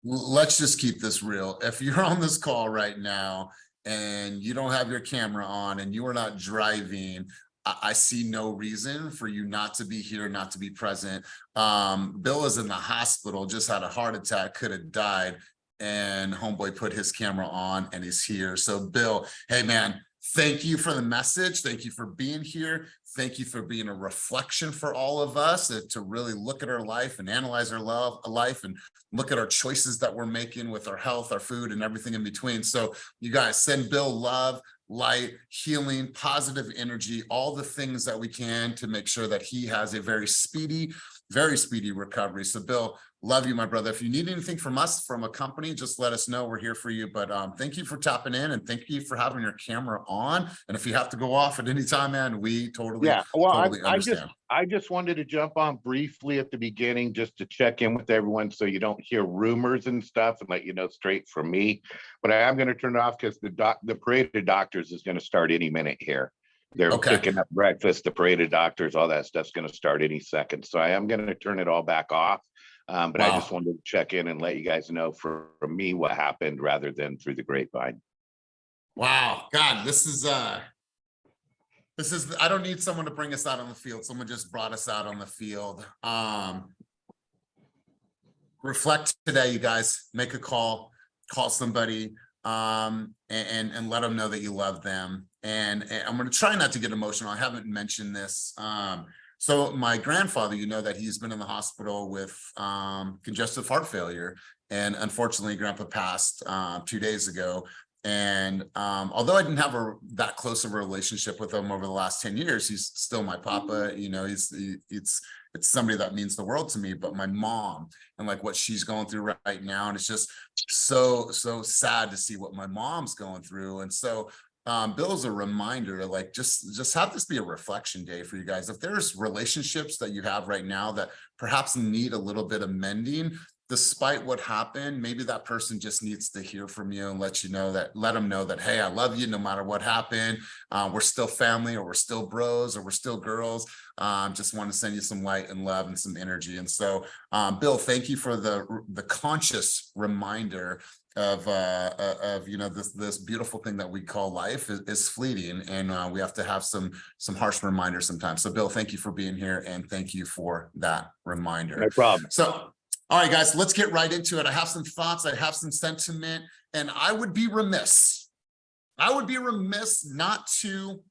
let's just keep this real. If you're on this call right now and you don't have your camera on and you are not driving, I see no reason for you not to be here, not to be present. Bill is in the hospital, just had a heart attack, could have died, and homeboy put his camera on and he's here. So Bill, hey man, thank you for the message. Thank you for being here. Thank you for being a reflection for all of us to really look at our life and analyze our life and look at our choices that we're making with our health, our food, and everything in between. So you guys send Bill love, light, healing, positive energy, all the things that we can to make sure that he has a very speedy recovery. So Bill, love you, my brother. If you need anything from us, from a company, just let us know. We're here for you. But thank you for tapping in, and thank you for having your camera on. And if you have to go off at any time, man, we totally understand. I just wanted to jump on briefly at the beginning just to check in with everyone so you don't hear rumors and stuff, and let you know straight from me. But I am going to turn it off because the parade of doctors is going to start any minute here. They're picking up breakfast, the parade of doctors, all that stuff's going to start any second. So I am going to turn it all back off. But I just wanted to check in and let you guys know from me what happened rather than through the grapevine. Wow, God, this is, I don't need someone to bring us out on the field. Someone just brought us out on the field. Reflect today, you guys. Make a call somebody, and let them know that you love them. And I'm going to try not to get emotional. I haven't mentioned this. So my grandfather, you know that he's been in the hospital with congestive heart failure. And unfortunately, Grandpa passed 2 days ago. And although I didn't have that close of a relationship with him over the last 10 years, he's still my papa. You know, it's somebody that means the world to me. But my mom and like what she's going through right now, and it's just so sad to see what my mom's going through. And so Bill's a reminder, like just have this be a reflection day for you guys. If there's relationships that you have right now that perhaps need a little bit of mending, despite what happened, maybe that person just needs to hear from you and let them know that, hey, I love you no matter what happened. We're still family, or we're still bros, or we're still girls. Just want to send you some light and love and some energy. And so, Bill, thank you for the conscious reminder of this beautiful thing that we call life is fleeting, and we have to have some harsh reminders sometimes. So Bill, thank you for being here, and thank you for that reminder. No problem. So all right, guys, let's get right into it. I have some thoughts, I have some sentiment, and I would be remiss not to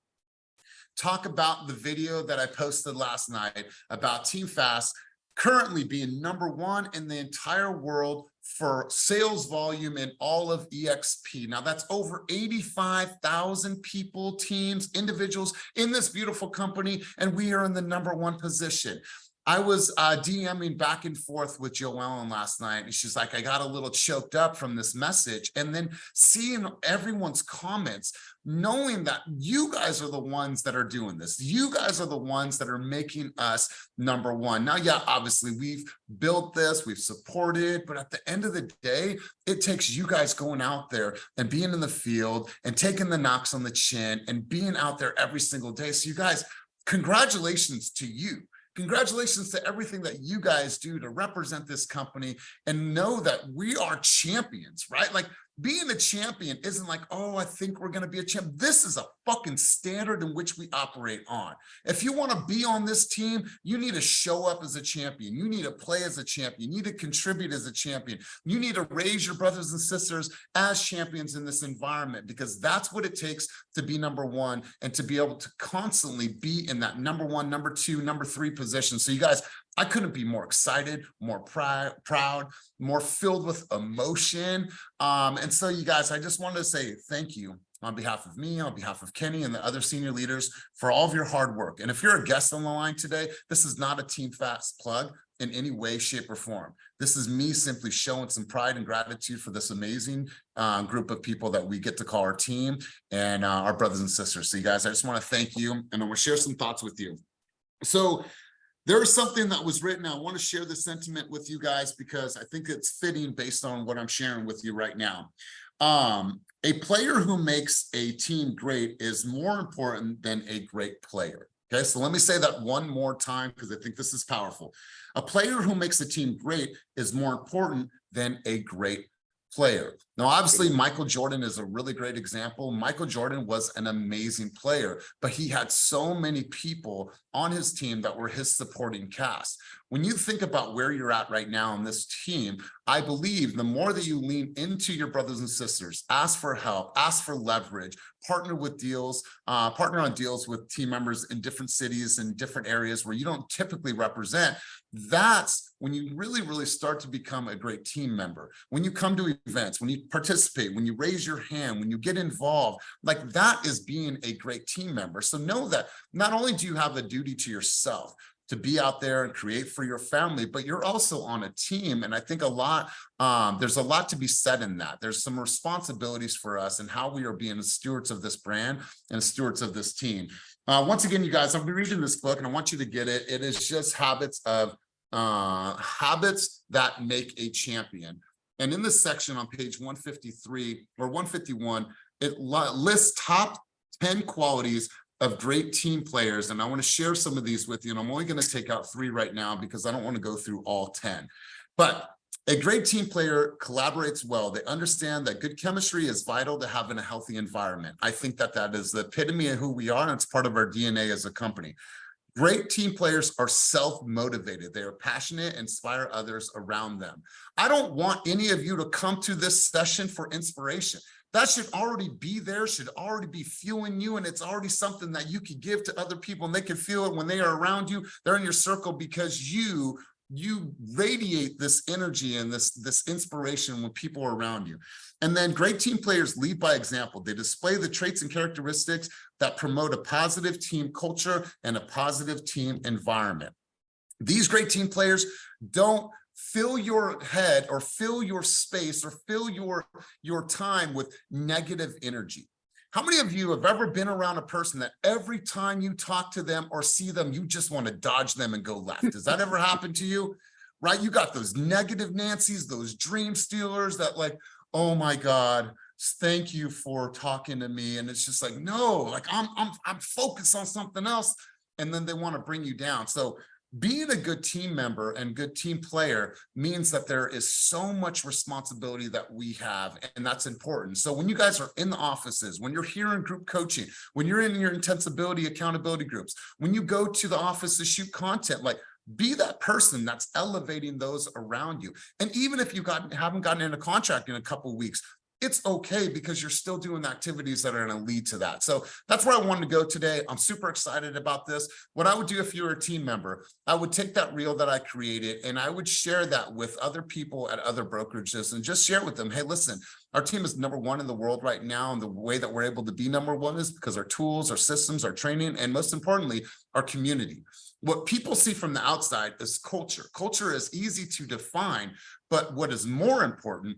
talk about the video that I posted last night about Team Fast currently being #1 in the entire world for sales volume in all of EXP. Now that's over 85,000 people, teams, individuals in this beautiful company, and we are in the #1 position. I was DMing back and forth with Joellen last night, and she's like, I got a little choked up from this message. And then seeing everyone's comments, knowing that you guys are the ones that are doing this. You guys are the ones that are making us #1. Now, yeah, obviously we've built this, we've supported, but at the end of the day, it takes you guys going out there and being in the field and taking the knocks on the chin and being out there every single day. So you guys, congratulations to you. Congratulations to everything that you guys do to represent this company, and know that we are champions, right? Like, being a champion isn't like, oh, I think we're going to be a champ. This is a fucking standard in which we operate on. If you want to be on this team, you need to show up as a champion. You need to play as a champion. You need to contribute as a champion. You need to raise your brothers and sisters as champions in this environment, because that's what it takes to be #1 and to be able to constantly be in that #1, #2, #3 position. So you guys, I couldn't be more excited, more proud, more filled with emotion. And so you guys, I just wanted to say thank you on behalf of me, on behalf of Kenny and the other senior leaders, for all of your hard work. And if you're a guest on the line today, this is not a Team Fast plug in any way, shape, or form. This is me simply showing some pride and gratitude for this amazing group of people that we get to call our team and our brothers and sisters. So you guys, I just want to thank you, and I want to share some thoughts with you. So there is something that was written. I want to share the sentiment with you guys because I think it's fitting based on what I'm sharing with you right now. A player who makes a team great is more important than a great player. Okay, so let me say that one more time because I think this is powerful. A player who makes a team great is more important than a great player. Now, obviously, Michael Jordan is a really great example. Michael Jordan was an amazing player, but he had so many people on his team that were his supporting cast. When you think about where you're at right now on this team, I believe the more that you lean into your brothers and sisters, ask for help, ask for leverage, partner with deals, partner on deals with team members in different cities and different areas where you don't typically represent, that's when you really, really start to become a great team member. When you come to events, when you participate, when you raise your hand, when you get involved, like that is being a great team member. So know that not only do you have a duty to yourself to be out there and create for your family, but you're also on a team. And I think there's a lot to be said in that. There's some responsibilities for us and how we are being stewards of this brand and stewards of this team. Once again, you guys, I've been reading this book and I want you to get it. It is just habits that make a champion. And in this section on page 153 or 151, it lists top 10 qualities of great team players. And I want to share some of these with you. And I'm only going to take out 3 right now because I don't want to go through all 10. But a great team player collaborates well. They understand that good chemistry is vital to having a healthy environment. I think that that is the epitome of who we are, and it's part of our DNA as a company. Great team players are self-motivated. They are passionate, inspire others around them. I don't want any of you to come to this session for inspiration. That should already be there, should already be fueling you, and it's already something that you can give to other people, and they can feel it when they are around you. They're in your circle because you radiate this energy and this inspiration when people are around you. And then great team players lead by example. They display the traits and characteristics that promote a positive team culture and a positive team environment. These great team players don't fill your head or fill your space or fill your time with negative energy. How many of you have ever been around a person that every time you talk to them or see them, you just want to dodge them and go left? Does that ever happen to you? Right? You got those negative Nancy's, those dream stealers that like, oh my God, thank you for talking to me. And it's just like, no, like I'm focused on something else. And then they want to bring you down. So being a good team member and good team player means that there is so much responsibility that we have, and that's important. So when you guys are in the offices, when you're here in group coaching, when you're in your intensibility accountability groups, when you go to the office to shoot content, like be that person that's elevating those around you. And even if you haven't gotten in a contract in a couple of weeks, it's okay because you're still doing the activities that are going to lead to that. So that's where I wanted to go today. I'm super excited about this. What I would do if you were a team member, I would take that reel that I created and I would share that with other people at other brokerages and just share with them, hey, listen, our team is #1 in the world right now. And the way that we're able to be #1 is because our tools, our systems, our training, and most importantly, our community. What people see from the outside is culture. Culture is easy to define, but what is more important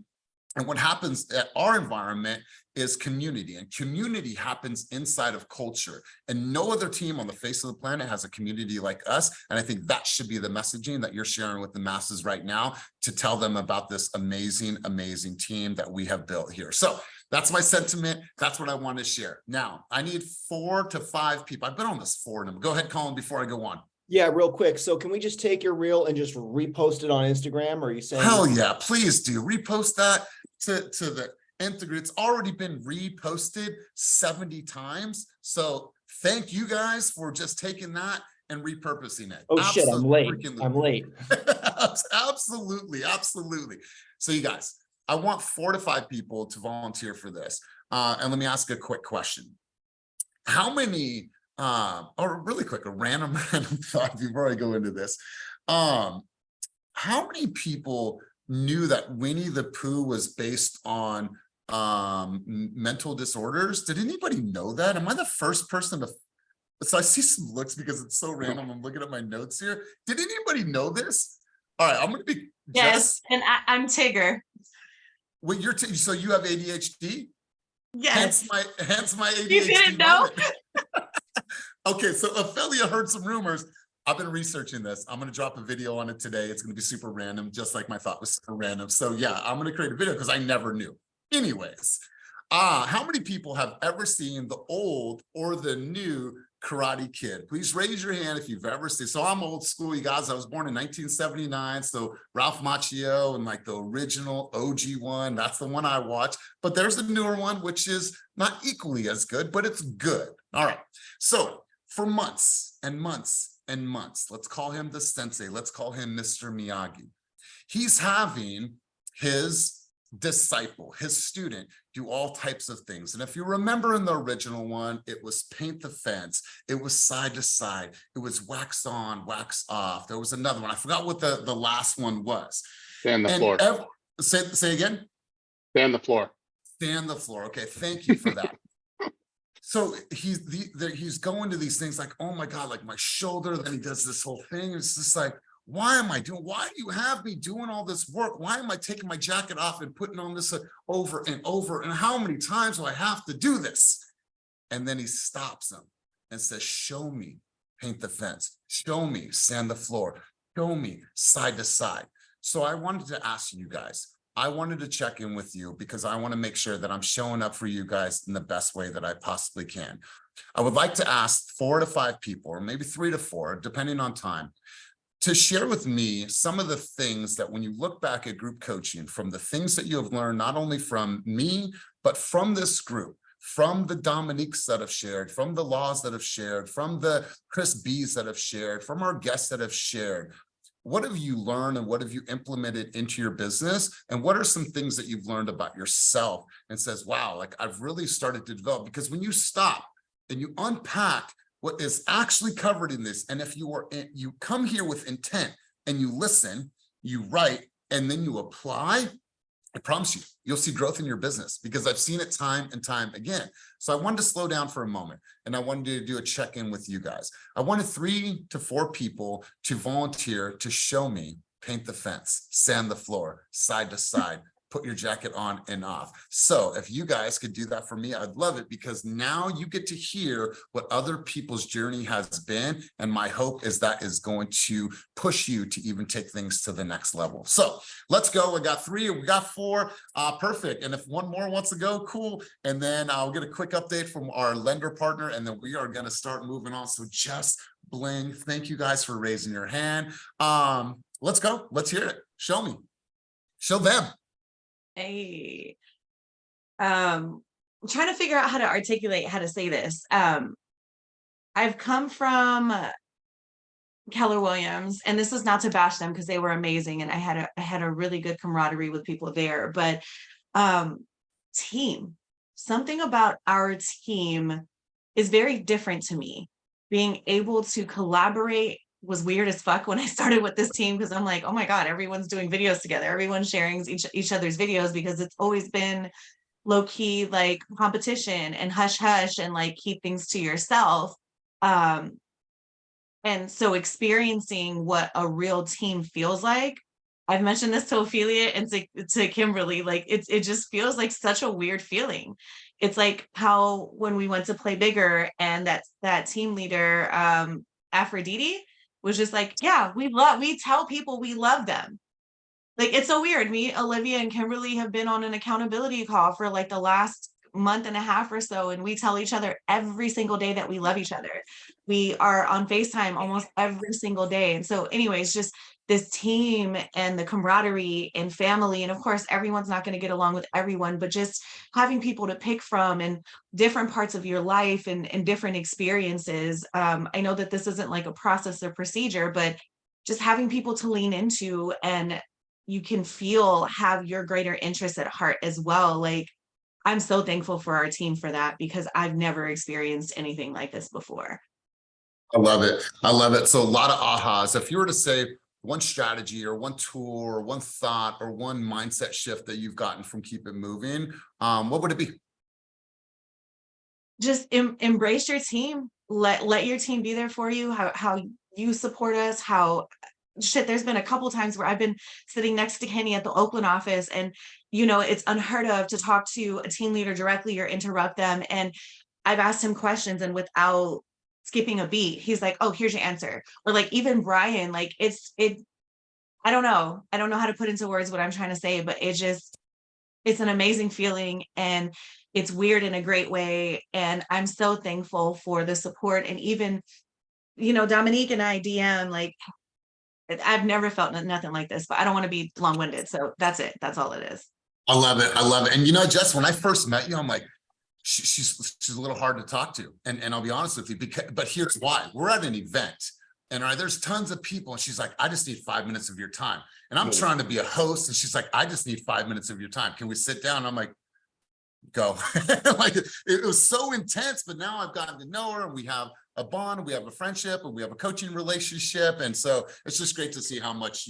and what happens at our environment is community, and community happens inside of culture. And no other team on the face of the planet has a community like us. And I think that should be the messaging that you're sharing with the masses right now to tell them about this amazing, amazing team that we have built here. So that's my sentiment. That's what I want to share. Now, I need 4 to 5 people. I've been on this 4 of them. Go ahead, Colin, before I go on. Yeah, real quick. So can we just take your reel and just repost it on Instagram? Or are you saying? Hell yeah, please do. Repost that to the nth degree. It's already been reposted 70 times. So thank you guys for just taking that and repurposing it. Oh shit, I'm late. I'm late. Absolutely, absolutely. So you guys, I want 4 to 5 people to volunteer for this. And let me ask a quick question. How many or really quick, a random thought before I go into this. How many people knew that Winnie the Pooh was based on mental disorders? Did anybody know that? Am I the first person to? So I see some looks because it's so random. I'm looking at my notes here. Did anybody know this? All right, I'm going to be. Yes, Jess? And I'm Tigger. Well, so you have ADHD? Yes. Hence my ADHD. You didn't know? Okay, so Ophelia heard some rumors. I've been researching this. I'm going to drop a video on it today. It's going to be super random, just like my thought was super random. So yeah, I'm going to create a video because I never knew. Anyways, How many people have ever seen the old or the new Karate Kid? Please raise your hand if you've ever seen. So I'm old school, you guys. I was born in 1979. So Ralph Macchio and like the original OG one, that's the one I watch. But there's a newer one, which is not equally as good, but it's good. All right. So for months and months and months, let's call him the sensei. Let's call him Mr. Miyagi. He's having his disciple, his student, do all types of things. And if you remember in the original one, it was paint the fence, it was side to side, it was wax on, wax off. There was another one. I forgot what the last one was. Stand the floor. Say again? Stand the floor. Stand the floor. Okay, thank you for that. So he's going to these things like, oh my God, like my shoulder, then he does this whole thing. It's just like, why do you have me doing all this work? Why am I taking my jacket off and putting on this over and over? And how many times do I have to do this? And then he stops him and says, show me, paint the fence, show me, sand the floor, show me side to side. So I wanted to ask you guys, I wanted to check in with you because I want to make sure that I'm showing up for you guys in the best way that I possibly can. I would like to ask 4 to 5 people, or maybe 3 to 4, depending on time, to share with me some of the things that when you look back at group coaching, from the things that you have learned, not only from me, but from this group, from the Dominiques that have shared, from the Laws that have shared, from the Chris B's that have shared, from our guests that have shared. What have you learned and what have you implemented into your business? And what are some things that you've learned about yourself and says, wow, like I've really started to develop? Because when you stop and you unpack what is actually covered in this, and if you come here with intent and you listen, you write, and then you apply, I promise you, you'll see growth in your business, because I've seen it time and time again. So I wanted to slow down for a moment, and I wanted to do a check-in with you guys. I wanted 3 to 4 people to volunteer to show me paint the fence, sand the floor, side to side, put your jacket on and off. So if you guys could do that for me, I'd love it, because now you get to hear what other people's journey has been. And my hope is that is going to push you to even take things to the next level. So let's go. We got 3, we got 4, perfect. And if one more wants to go, cool. And then I'll get a quick update from our lender partner, and then we are going to start moving on. So just bling. Thank you guys for raising your hand. Let's go. Let's hear it. Show me. Show them. Hey, I'm trying to figure out how to articulate how to say this. I've come from Keller Williams, and this is not to bash them because they were amazing, and I had a really good camaraderie with people there. But team, something about our team is very different to me. Being able to collaborate was weird as fuck when I started with this team, because I'm like, oh my God, everyone's doing videos together. Everyone's sharing each other's videos, because it's always been low key, like competition and hush hush and like keep things to yourself. And so experiencing what a real team feels like, I've mentioned this to Ophelia and to Kimberly, like it just feels like such a weird feeling. It's like how when we went to Play Bigger, and that team leader, Aphrodite, was just like, yeah, we tell people we love them. Like, it's so weird. Me, Olivia, and Kimberly have been on an accountability call for like the last month and a half or so, and we tell each other every single day that we love each other. We are on FaceTime almost every single day. And so anyways, just this team and the camaraderie and family, and of course everyone's not going to get along with everyone, but just having people to pick from and different parts of your life and different experiences. I know that this isn't like a process or procedure, but just having people to lean into, and you can have your greater interests at heart as well. Like, I'm so thankful for our team for that, because I've never experienced anything like this before. I love it. I love it. So a lot of ahas. If you were to say one strategy or one tool or one thought or one mindset shift that you've gotten from Keep It Moving, what would it be? Just embrace your team. Let your team be there for you. How you support us. There's been a couple times where I've been sitting next to Kenny at the Oakland office, and it's unheard of to talk to a team leader directly or interrupt them. And I've asked him questions, and without skipping a beat, he's like, oh, here's your answer. Or like even Brian, like I don't know how to put into words what I'm trying to say, but It's an amazing feeling, and it's weird in a great way. And I'm so thankful for the support. And even, Dominique and I DM, like, I've never felt nothing like this, but I don't want to be long-winded. So that's it. That's all it is. I love it. I love it. And Jess, when I first met you, I'm like, she's a little hard to talk to. And I'll be honest with you, but here's why. We're at an event and there's tons of people. And she's like, I just need 5 minutes of your time. And I'm trying to be a host. And she's like, I just need 5 minutes of your time. Can we sit down? I'm like, go. Like it was so intense, but now I've gotten to know her and we have a bond, we have a friendship, and we have a coaching relationship. And so it's just great to see how much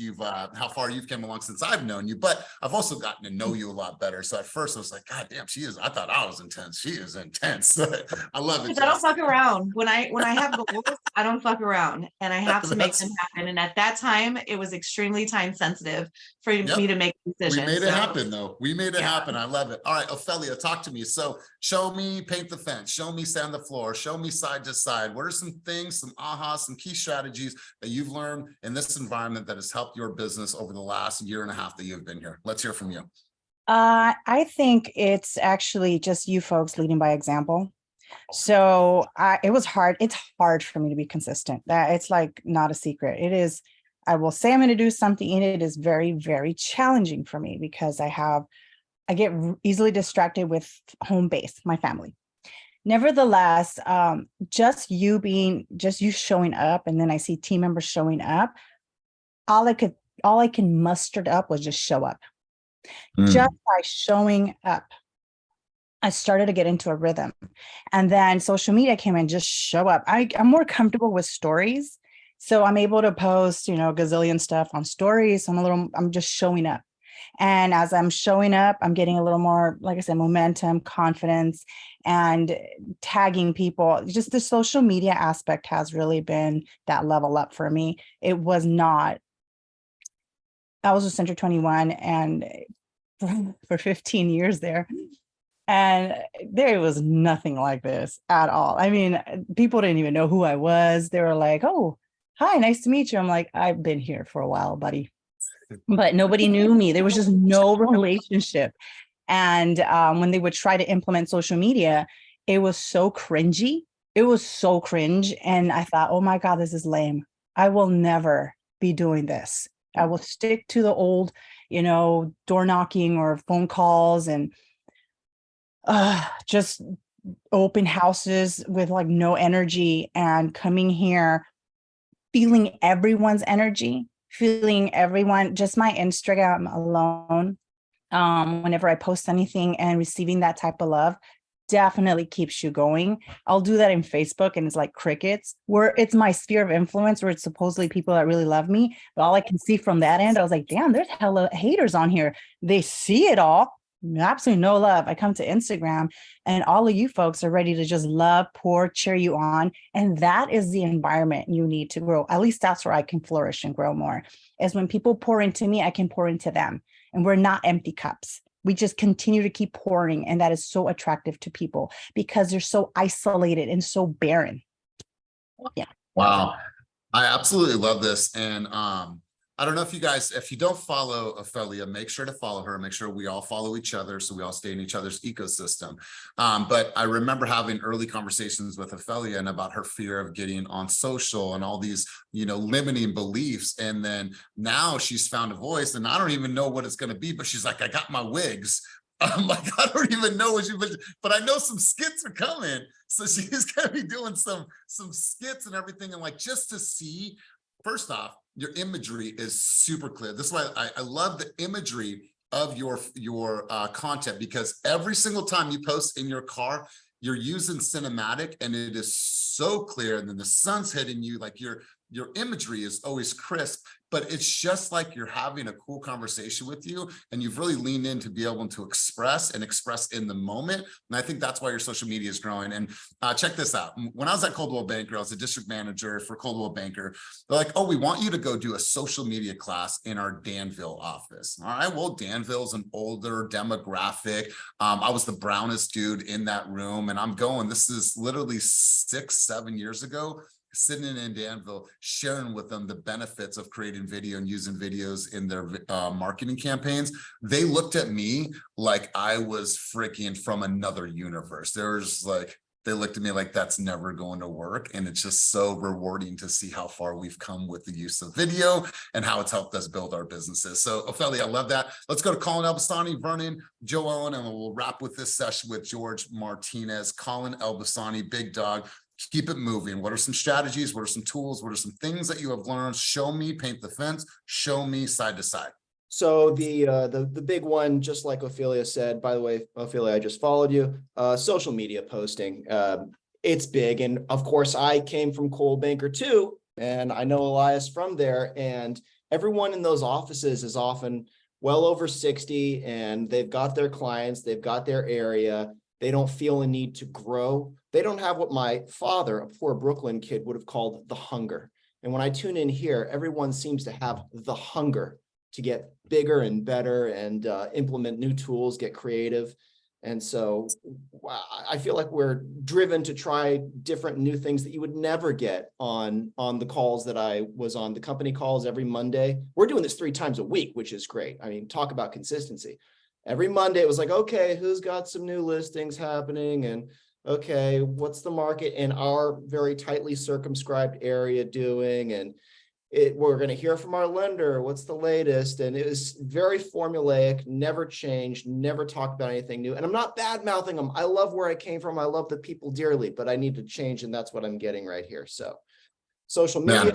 how far you've come along since I've known you, but I've also gotten to know you a lot better. So at first I was like, God damn, I thought I was intense. She is intense. I love it. I don't fuck around. When I have goals, I don't fuck around, and I have to make them happen. And at that time, it was extremely time sensitive for me to make decisions. We made it happen though. We made it happen. I love it. All right, Ophelia, talk to me. So show me paint the fence, show me sand the floor, show me side to side. What are some things, some ahas, some key strategies that you've learned in this environment that has helped your business over the last year and a half that you've been here? Let's hear from you. I think it's actually just you folks leading by example. So it was hard. It's hard for me to be consistent. That it's like not a secret. It is. I will say I'm going to do something, and it is very, very challenging for me because I get easily distracted with home base, my family. Nevertheless, just you showing up, and then I see team members showing up. All I can muster up was just show up. Just by showing up, I started to get into a rhythm. And then social media came in, just show up. I'm more comfortable with stories. So I'm able to post, gazillion stuff on stories. I'm just showing up. And as I'm showing up, I'm getting a little more, like I said, momentum, confidence, and tagging people. Just the social media aspect has really been that level up for me. It was not, I was with Center 21 and for 15 years there. And there was nothing like this at all. I mean, people didn't even know who I was. They were like, oh, hi, nice to meet you. I'm like, I've been here for a while, buddy. But nobody knew me. There was just no relationship. And when they would try to implement social media, it was so cringy. It was so cringe. And I thought, oh my God, this is lame. I will never be doing this. I will stick to the old, door knocking or phone calls and just open houses with like no energy, and coming here, feeling everyone's energy, feeling everyone, just my Instagram alone. Whenever I post anything and receiving that type of love definitely keeps you going. I'll do that in Facebook and it's like crickets, where it's my sphere of influence, where it's supposedly people that really love me. But all I can see from that end, I was like, damn, there's hella haters on here. They see it all. Absolutely no love. I come to Instagram and all of you folks are ready to just love, pour, cheer you on. And that is the environment you need to grow. At least that's where I can flourish and grow more, is when people pour into me, I can pour into them. And we're not empty cups. We just continue to keep pouring. And that is so attractive to people because they're so isolated and so barren. Yeah. Wow. I absolutely love this. And I don't know if if you don't follow Ophelia, make sure to follow her. Make sure we all follow each other so we all stay in each other's ecosystem. But I remember having early conversations with Ophelia and about her fear of getting on social and all these, limiting beliefs. And then now she's found a voice, and I don't even know what it's going to be, but she's like, I got my wigs. I'm like, I don't even know what but I know some skits are coming. So she's going to be doing some skits and everything. And like, just to see, first off, your imagery is super clear. This is why I love the imagery of your content, because every single time you post in your car, you're using cinematic and it is so clear. And then the sun's hitting you, like your imagery is always crisp, but it's just like you're having a cool conversation with you, and you've really leaned in to be able to express in the moment. And I think that's why your social media is growing. And check this out. When I was at Coldwell Banker, I was a district manager for Coldwell Banker. They're like, oh, we want you to go do a social media class in our Danville office. All right, well, Danville's an older demographic. I was the brownest dude in that room, and I'm going, this is literally 6-7 years ago. sitting in Danville, sharing with them the benefits of creating video and using videos in their marketing campaigns, they looked at me like I was freaking from another universe. There's like, they looked at me like that's never going to work. And it's just so rewarding to see how far we've come with the use of video and how it's helped us build our businesses. So Ophelia, I love that. Let's go to Colin Elbasani, Vernon, Joe Ellen, and we'll wrap with this session with George Martinez. Colin Elbasani, big dog. Keep it moving. What are some strategies? What are some tools? What are some things that you have learned? Show me, paint the fence, show me side to side. So the big one, just like Ophelia said, by the way, Ophelia, I just followed you, social media posting. It's big. And of course, I came from Coldwell Banker too, and I know Elias from there. And everyone in those offices is often well over 60, and they've got their clients, they've got their area. They don't feel a need to grow. They don't have what my father, a poor Brooklyn kid, would have called the hunger. And when I tune in here, everyone seems to have the hunger to get bigger and better and implement new tools, get creative. And so I feel like we're driven to try different new things that you would never get on the calls that I was on, the company calls every Monday. We're doing this 3 times a week, which is great. I mean, talk about consistency. Every Monday it was like, okay, who's got some new listings happening? And okay, what's the market in our very tightly circumscribed area doing? And we're going to hear from our lender. What's the latest? And it was very formulaic, never changed, never talked about anything new. And I'm not bad mouthing them. I love where I came from. I love the people dearly, but I need to change. And that's what I'm getting right here. So social media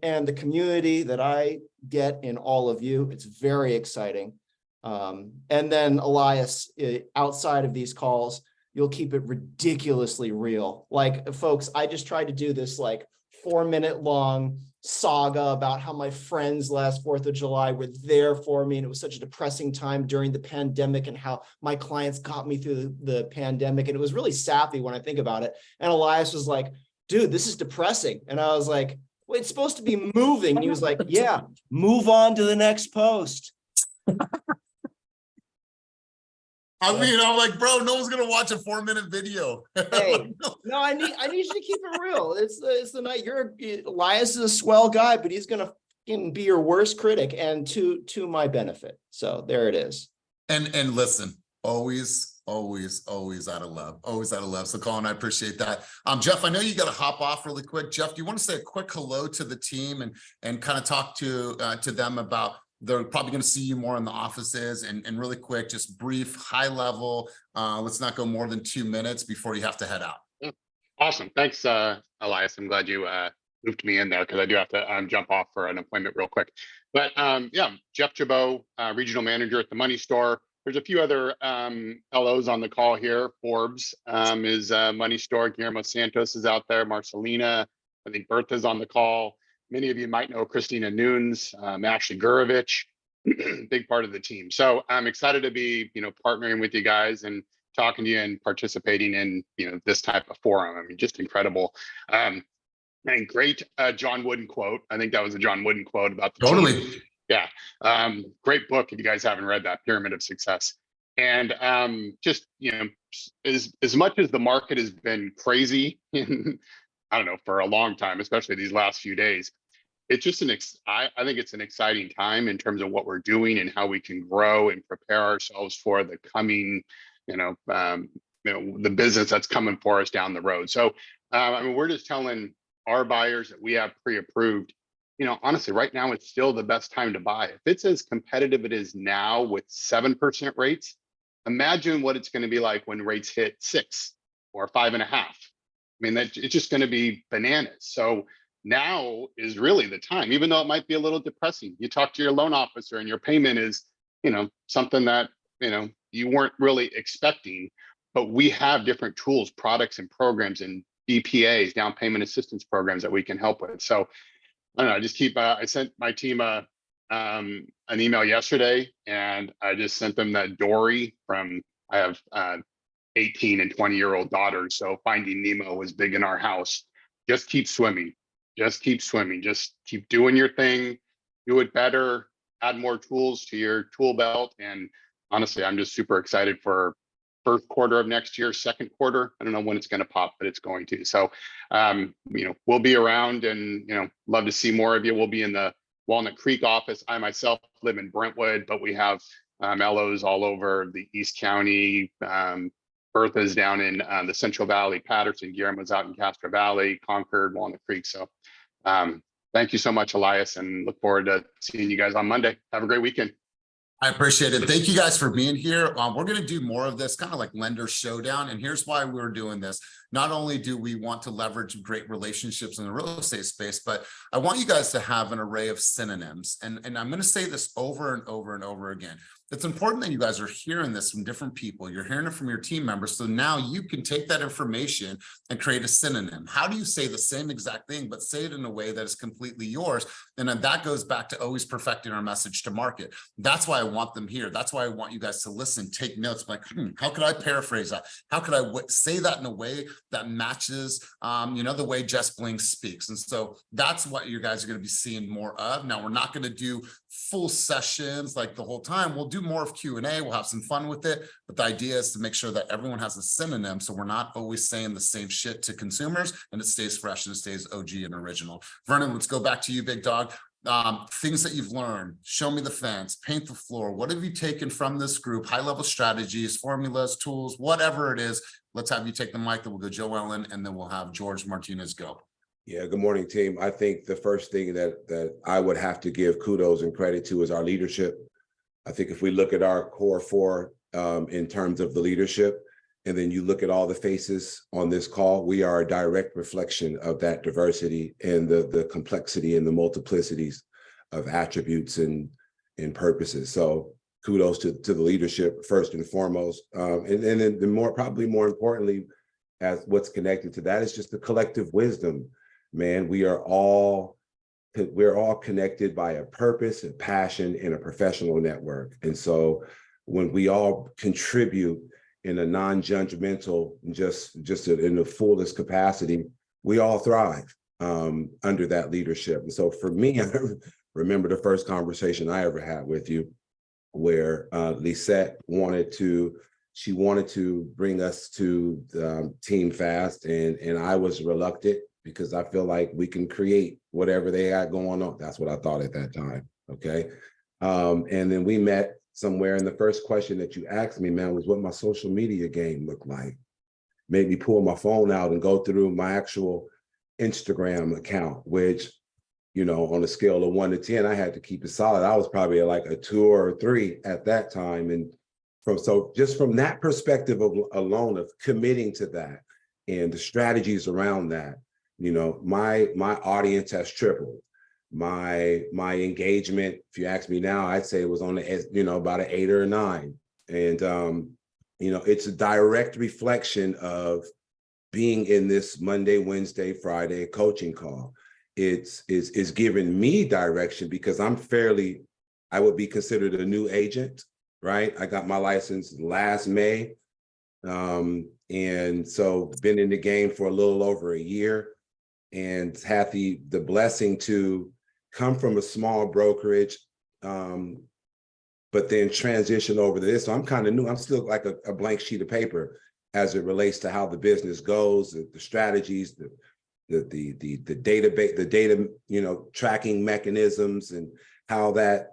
and the community that I get in all of you, it's very exciting. And then Elias, outside of these calls, you'll keep it ridiculously real. Like, folks, I just tried to do this like 4-minute long saga about how my friends last 4th of July were there for me. And it was such a depressing time during the pandemic and how my clients got me through the pandemic. And it was really sappy when I think about it. And Elias was like, dude, this is depressing. And I was like, well, it's supposed to be moving. And he was like, yeah, move on to the next post. I mean, I'm like, bro, no one's gonna watch a 4-minute video. Hey, no, I need you to keep it real. It's the night. Elias is a swell guy, but he's gonna be your worst critic, and to my benefit. So there it is. And listen, always out of love, always out of love. So Colin, I appreciate that. Jeff, I know you got to hop off really quick. Jeff, do you want to say a quick hello to the team and kind of talk to them about? They're probably going to see you more in the offices and really quick, just brief, high level. Let's not go more than 2 minutes before you have to head out. Awesome. Thanks, Elias. I'm glad you moved me in there because I do have to jump off for an appointment real quick. But yeah, Jeff Chabot, regional manager at the Money Store. There's a few other LOs on the call here. Forbes is Money Store. Guillermo Santos is out there. Marcelina, I think Bertha's on the call. Many of you might know Christina Nunes, Ashley Gurovich, big part of the team. So I'm excited to be, partnering with you guys and talking to you and participating in, this type of forum. I mean, just incredible. And great John Wooden quote. I think that was a John Wooden quote about the Totally. team. Yeah. Great book if you guys haven't read that, Pyramid of Success. And just, as much as the market has been crazy I don't know, for a long time, especially these last few days. It's just I think it's an exciting time in terms of what we're doing and how we can grow and prepare ourselves for the coming, the business that's coming for us down the road. So, I mean, we're just telling our buyers that we have pre-approved, honestly, right now, it's still the best time to buy. If it's as competitive it is now with 7% rates, imagine what it's going to be like when rates hit 6 or 5.5. I mean, it's just going to be bananas. So now is really the time, even though it might be a little depressing. You talk to your loan officer and your payment is, something that, you weren't really expecting, but we have different tools, products and programs and DPAs, down payment assistance programs that we can help with. So I don't know, I just I sent my team an email yesterday and I just sent them that Dory I have 18 and 20-year-old daughters. So Finding Nemo was big in our house. Just keep swimming. Just keep swimming. Just keep doing your thing. Do it better. Add more tools to your tool belt. And honestly, I'm just super excited for first quarter of next year, second quarter. I don't know when it's going to pop, but it's going to. So, we'll be around and, love to see more of you. We'll be in the Walnut Creek office. I myself live in Brentwood, but we have LOs all over the East County. Bertha's down in the Central Valley, Patterson, Guillermo's out in Castro Valley, Concord, Walnut Creek. So thank you so much, Elias, and look forward to seeing you guys on Monday. Have a great weekend. I appreciate it. Thank you guys for being here. We're going to do more of this kind of like lender showdown. And here's why we're doing this. Not only do we want to leverage great relationships in the real estate space, but I want you guys to have an array of synonyms. And I'm going to say this over and over and over again. It's important that you guys are hearing this from different people. You're hearing it from your team members. So now you can take that information and create a synonym. How do you say the same exact thing, but say it in a way that is completely yours? And then that goes back to always perfecting our message to market. That's why I want them here. That's why I want you guys to listen, take notes, like, how could I paraphrase that? How could I say that in a way that matches, the way Jess Bling speaks? And so that's what you guys are going to be seeing more of. Now, we're not going to do full sessions like the whole time. We'll do more of Q&A. We'll have some fun with it. But the idea is to make sure that everyone has a synonym. So we're not always saying the same shit to consumers, and it stays fresh and it stays OG and original. Vernon, let's go back to you, big dog. Things that you've learned, show me the fence, paint the floor. What have you taken from this group? High level strategies, formulas, tools, whatever it is. Let's have you take the mic. Then we'll go Joe Ellen, and then we'll have George Martinez go. Yeah, good morning, team. I think the first thing that I would have to give kudos and credit to is our leadership. I think if we look at our core four in terms of the leadership, and then you look at all the faces on this call, we are a direct reflection of that diversity and the complexity and the multiplicities of attributes and purposes. So kudos to the leadership first and foremost. And then probably more importantly, as what's connected to that is just the collective wisdom. Man, we're all connected by a purpose, a passion, and a professional network. And so when we all contribute in a non-judgmental, just in the fullest capacity, we all thrive under that leadership. And so for me, I remember the first conversation I ever had with you, where Lisette wanted to bring us to Team Fast, and I was reluctant because I feel like we can create whatever they got going on. That's what I thought at that time. Okay. And then we met somewhere, and the first question that you asked me, man, was what my social media game looked like. Made me pull my phone out and go through my actual Instagram account, which, on a scale of 1 to 10, I had to keep it solid. I was probably like a 2 or a 3 at that time. And just from that perspective alone of committing to that and the strategies around that, my audience has tripled. My engagement, if you ask me now, I'd say it was on the, about an 8 or a 9. And, it's a direct reflection of being in this Monday, Wednesday, Friday coaching call. It's giving me direction because I would be considered a new agent, right? I got my license last May. And so been in the game for a little over a year, and had the blessing to come from a small brokerage, but then transition over to this. So I'm kind of new. I'm still like a blank sheet of paper as it relates to how the business goes, the strategies, the database, the data, tracking mechanisms, and how that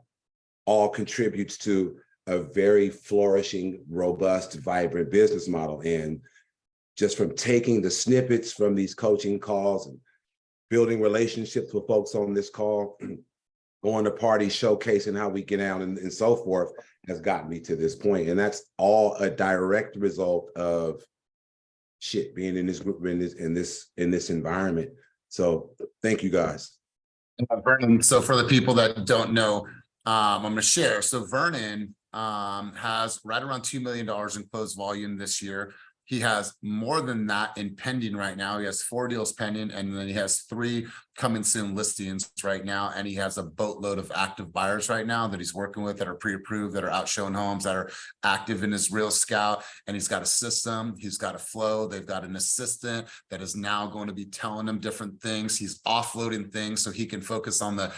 all contributes to a very flourishing, robust, vibrant business model. And just from taking the snippets from these coaching calls and building relationships with folks on this call, going to parties, showcasing how we get out and so forth, has gotten me to this point. And that's all a direct result of being in this group, in this environment. So thank you guys. Vernon, so for the people that don't know, I'm going to share. So Vernon has right around $2 million in closed volume this year. He has more than that in pending right now. He has 4 deals pending, and then he has 3 coming soon listings right now, and he has a boatload of active buyers right now that he's working with that are pre-approved, that are out showing homes, that are active in his Real Scout. And he's got a system, he's got a flow, they've got an assistant that is now going to be telling him different things. He's offloading things so he can focus on the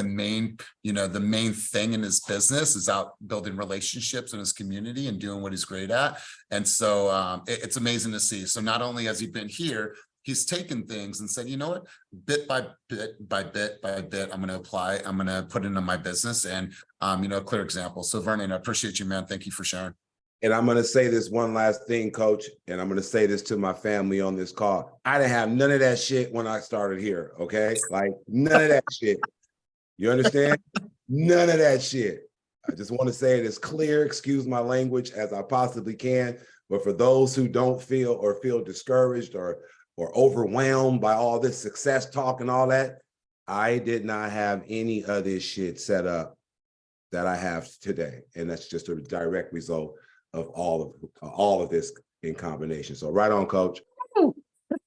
main, the main thing in his business is out building relationships in his community and doing what he's great at. And so it's amazing to see. So not only has he been here, he's taken things and said, you know what, bit by bit, I'm going to apply, I'm going to put into my business, and, a clear example. So Vernon, I appreciate you, man. Thank you for sharing. And I'm going to say this one last thing, Coach, and I'm going to say this to my family on this call. I didn't have none of that shit when I started here, okay? Like, none of that shit. You understand? None of that shit. I just want to say it as clear, excuse my language, as I possibly can. But for those who don't feel discouraged or overwhelmed by all this success talk and all that, I did not have any of this shit set up that I have today. And that's just a direct result of all of this in combination. So right on, Coach. Man,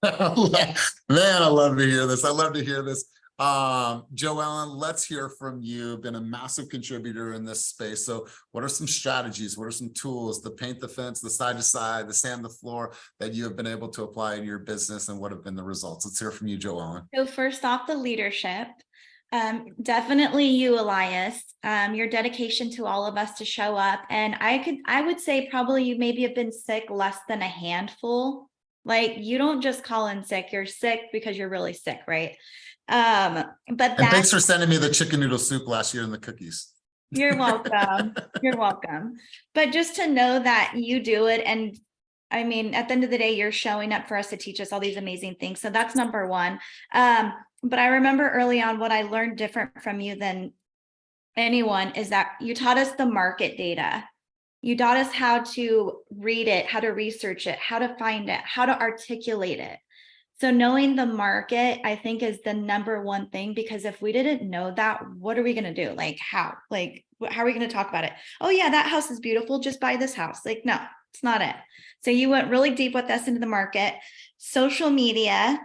I love to hear this. I love to hear this. Joellen, let's hear from you. Been a massive contributor in this space. So what are some strategies? What are some tools, the paint the fence, the side to side, the sand the floor that you have been able to apply in your business, and what have been the results? Let's hear from you, Joellen. So first off, the leadership. Definitely you, Elias, your dedication to all of us to show up. And I would say probably you maybe have been sick less than a handful. Like, you don't just call in sick, you're sick because you're really sick, right? And thanks for sending me the chicken noodle soup last year and the cookies. You're welcome. You're welcome. But just to know that you do it, and I mean, at the end of the day, you're showing up for us to teach us all these amazing things. So that's number one. But I remember early on what I learned different from you than anyone is that you taught us the market data. You taught us how to read it, how to research it, how to find it, how to articulate it. So knowing the market, I think, is the number one thing, because if we didn't know that, what are we going to do? Like, how are we going to talk about it? Oh yeah, that house is beautiful. Just buy this house. Like, no, it's not it. So you went really deep with us into the market, social media,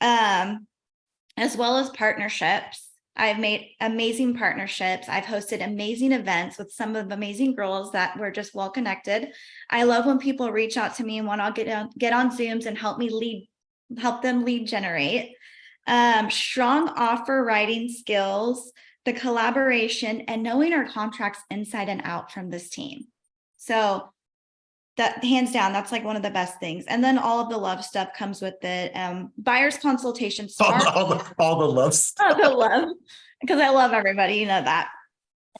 as well as partnerships. I've made amazing partnerships. I've hosted amazing events with some of the amazing girls that were just well connected. I love when people reach out to me and want to get on Zooms and help them lead generate. Strong offer writing skills, the collaboration, and knowing our contracts inside and out from this team. So that, hands down, that's like one of the best things. And then all of the love stuff comes with it. Buyer's consultation. All the love stuff. All the love, because I love everybody, you know that.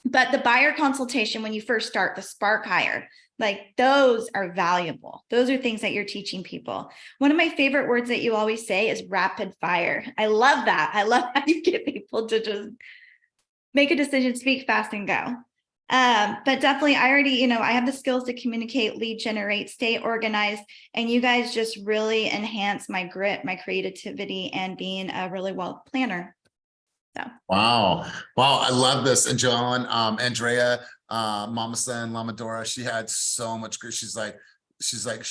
But the buyer consultation, when you first start, the spark hire, like, those are valuable. Those are things that you're teaching people. One of my favorite words that you always say is rapid fire. I love that. I love how you get people to just make a decision, speak fast, and go. But definitely, I already, I have the skills to communicate, lead generate, stay organized, and you guys just really enhance my grit, my creativity, and being a really well planner. So. Wow, I love this. And Joellen, Andrea, Mama Sen, Lamadora, she had so much good. She's like,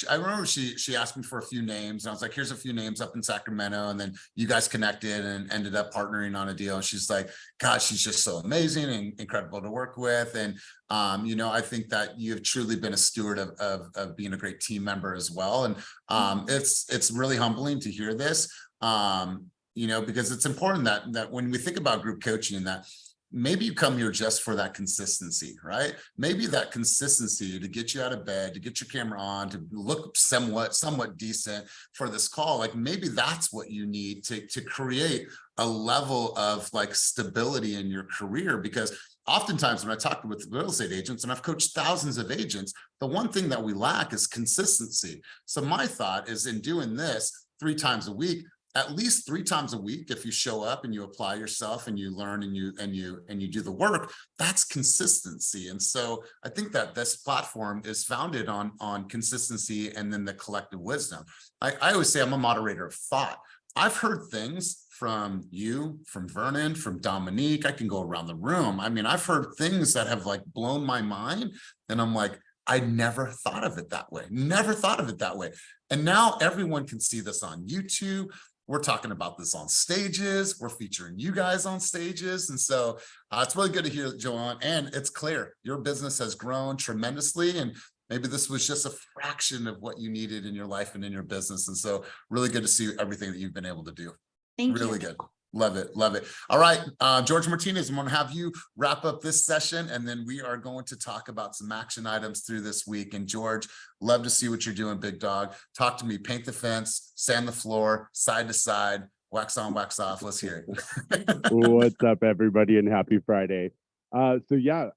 I remember she asked me for a few names, and I was like, here's a few names up in Sacramento. And then you guys connected and ended up partnering on a deal. And she's like, God, she's just so amazing and incredible to work with. And, I think that you've truly been a steward of being a great team member as well. And it's really humbling to hear this, because it's important that when we think about group coaching, that maybe you come here just for that consistency, right? Maybe that consistency to get you out of bed, to get your camera on, to look somewhat decent for this call. Like, maybe that's what you need to create a level of like stability in your career. Because oftentimes when I talk with real estate agents, and I've coached thousands of agents, the one thing that we lack is consistency. So my thought is, in doing this 3 times a week, at least 3 times a week, if you show up and you apply yourself and you learn and you do the work, that's consistency. And so I think that this platform is founded on consistency and then the collective wisdom. I always say I'm a moderator of thought. I've heard things from you, from Vernon, from Dominique. I can go around the room. I mean, I've heard things that have like blown my mind, and I'm like, I never thought of it that way. Never thought of it that way. And now everyone can see this on YouTube. We're talking about this on stages. We're featuring you guys on stages. And so it's really good to hear, Joanne. And it's clear your business has grown tremendously. And maybe this was just a fraction of what you needed in your life and in your business. And so really good to see everything that you've been able to do. Thank Really you. good. Love it. Love it. All right. George Martinez, I'm going to have you wrap up this session, and then we are going to talk about some action items through this week. And George, love to see what you're doing, big dog. Talk to me, paint the fence, sand the floor, side to side, wax on, wax off. Let's hear it. What's up, everybody, and happy Friday. So yeah,